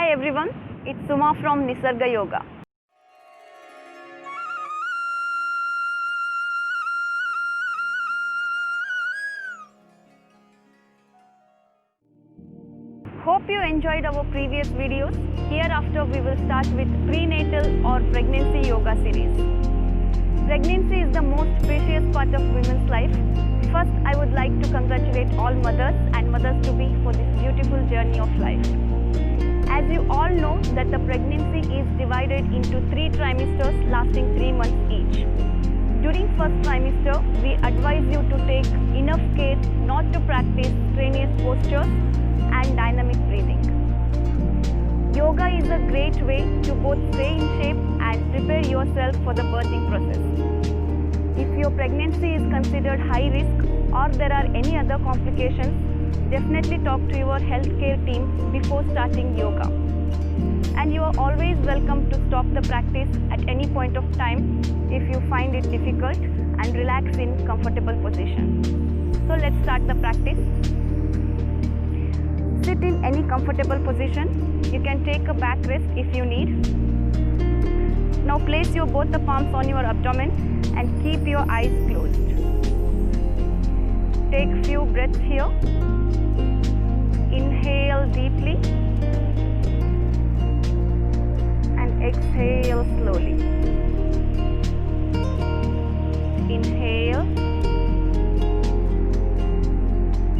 Hi everyone, it's Suma from Nisarga Yoga. Hope you enjoyed our previous videos. Hereafter we will start with prenatal or pregnancy yoga series. Pregnancy is the most precious part of women's life. First, I would like to congratulate all mothers and mothers-to-be for this beautiful journey of life. As you all know that the pregnancy is divided into 3 trimesters lasting 3 months each. During first trimester, we advise you to take enough care not to practice strenuous postures and dynamic breathing. Yoga is a great way to both stay in shape and prepare yourself for the birthing process. If your pregnancy is considered high risk or there are any other complications, definitely talk to your healthcare team before starting yoga. And you are always welcome to stop the practice at any point of time if you find it difficult and relax in comfortable position. So let's start the practice. Sit in any comfortable position. You can take a back rest if you need. Now place your both the palms on your abdomen and keep your eyes closed. Take few breaths here. Inhale deeply and exhale slowly. Inhale,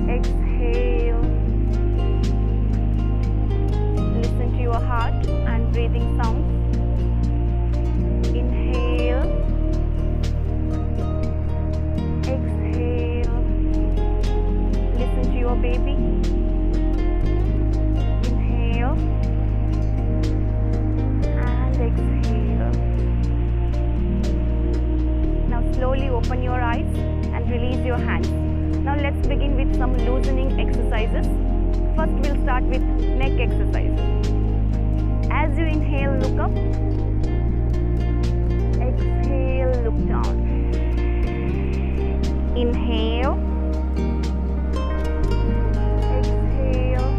exhale. Listen to your heart and breathing sounds. Inhale, exhale. Listen to your baby. Inhale and exhale. Now slowly open your eyes and release your hands. Now let's begin with some loosening exercises. First we'll start with neck exercises. As you inhale, look up. Exhale, look down. Inhale. Exhale.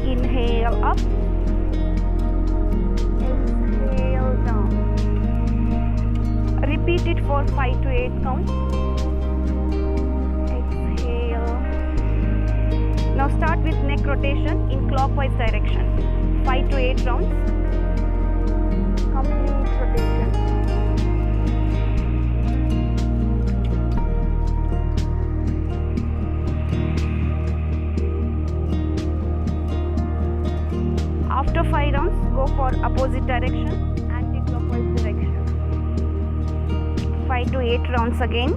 Inhale up. Exhale down. Repeat it for 5 to 8 counts. Exhale. Now start with neck rotation in clockwise direction. 5 to 8 rounds. Complete rotation. After 5 rounds, go for opposite direction, anti-clockwise direction. 5 to 8 rounds again.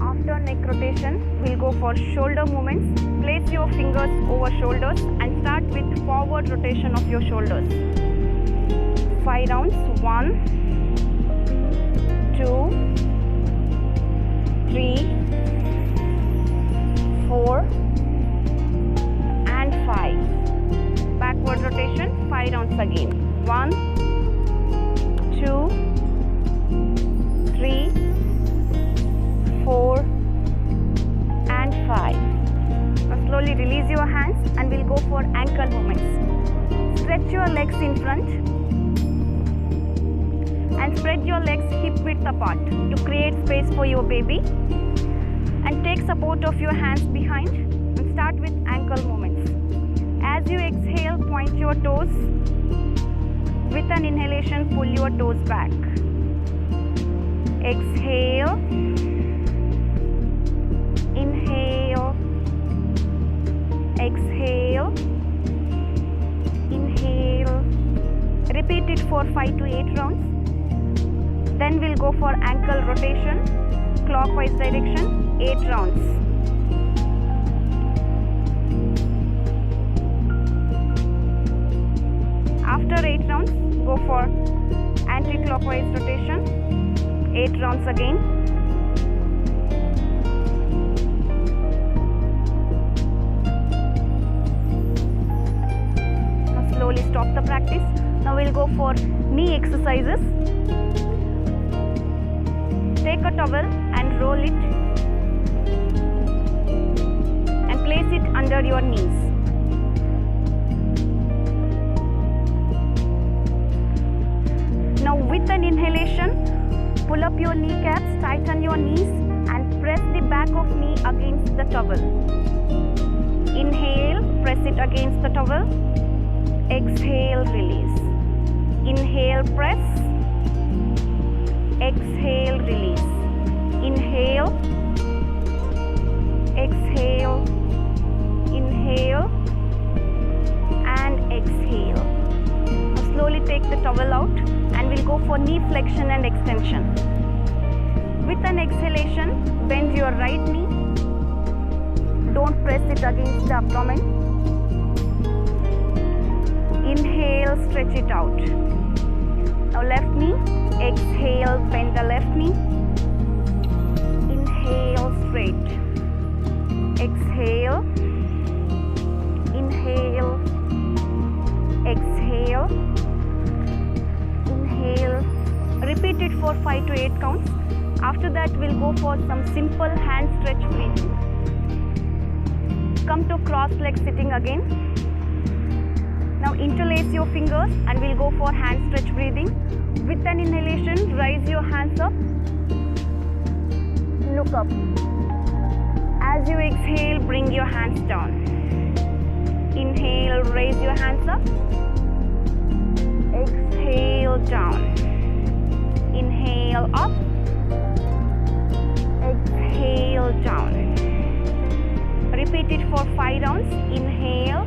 After neck rotation, we'll go for shoulder movements. Place your fingers over shoulders and start with forward rotation of your shoulders. 5 rounds. 1, 2, 3, 4 and 5. Backward rotation. 5 rounds again. 1, 2, 3, 4 and 5. Now slowly release your hands and we'll go for ankle movements. Stretch your legs in front and spread your legs hip width apart to create space for your baby, and take support of your hands behind and start with ankle movements. As you exhale, point your toes. With an inhalation, pull your toes back. Exhale. Inhale. Exhale. Inhale. Repeat it for 5 to 8 rounds. Then we'll go for ankle rotation, clockwise direction, 8 rounds. After 8 rounds, go for anti-clockwise rotation, 8 rounds again. Now slowly stop the practice. Now we'll go for knee exercises. Take a towel and roll it and place it under your knees. Now with an inhalation, pull up your kneecaps, tighten your knees and press the back of knee against the towel. Inhale, press it against the towel. Exhale, release. Inhale, press. Exhale, release. Inhale. Exhale. Inhale. And exhale. Now slowly take the towel out and we'll go for knee flexion and extension. With an exhalation, bend your right knee. Don't press it against the abdomen. Inhale, stretch it out. Now left knee, exhale, bend the left knee. Inhale, straight. Exhale. Inhale. Exhale. Inhale. Repeat it for 5 to 8 counts. After that, we'll go for some simple hand stretch breathing. Come to cross leg sitting again. Now interlace your fingers and we'll go for hand stretch breathing. With an inhalation, raise your hands up. Look up. As you exhale, bring your hands down. Inhale, raise your hands up. Exhale, down. Inhale, up. Exhale, down. Repeat it for 5 rounds. Inhale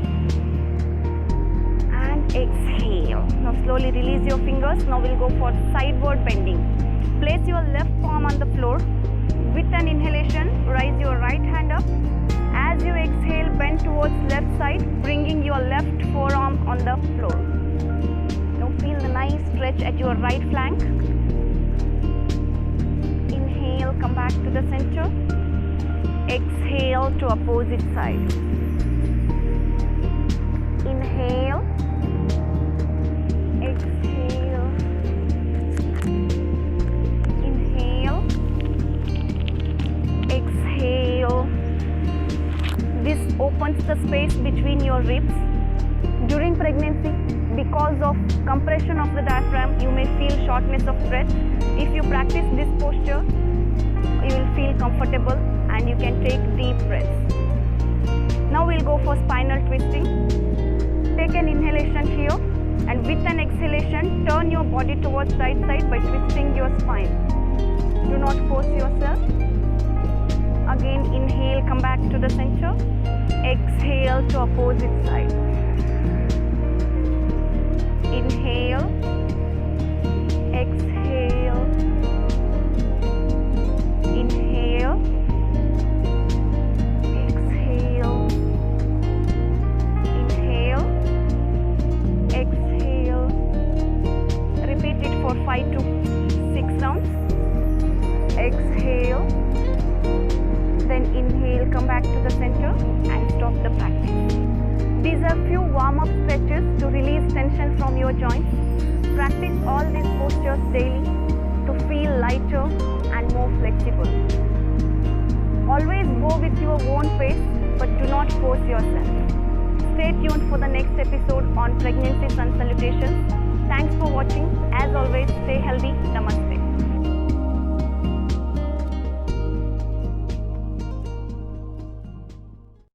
and exhale. Now slowly release your fingers. Now we'll go for sideward bending. Place your left palm on the floor. With an inhalation, raise your right hand up. As you exhale, bend towards left side, bringing your left forearm on the floor. Now feel the nice stretch at your right flank. Inhale, come back to the center. Exhale to opposite side. Inhale. Exhale. Inhale. Exhale. This opens the space between your ribs. During pregnancy, because of compression of the diaphragm, you may feel shortness of breath. If you practice this posture, you will feel comfortable and you can take deep breaths. Now we'll go for spinal twisting. Take an inhalation here and with an exhalation, turn your body towards right side by twisting your spine. Do not force yourself. Again, inhale, come back to the center. Exhale to opposite side. Inhale. Exhale. Inhale. Exhale. Inhale. Exhale. Repeat it for 5 to 6 rounds. Exhale. Then inhale, come back to the center and stop the practice. These are few warm-up stretches to release tension from your joints. Practice all these postures daily to feel lighter and more flexible. Always go with your own pace, but do not force yourself. Stay tuned for the next episode on pregnancy sun salutations. Thanks for watching. As always, stay healthy. Namaste.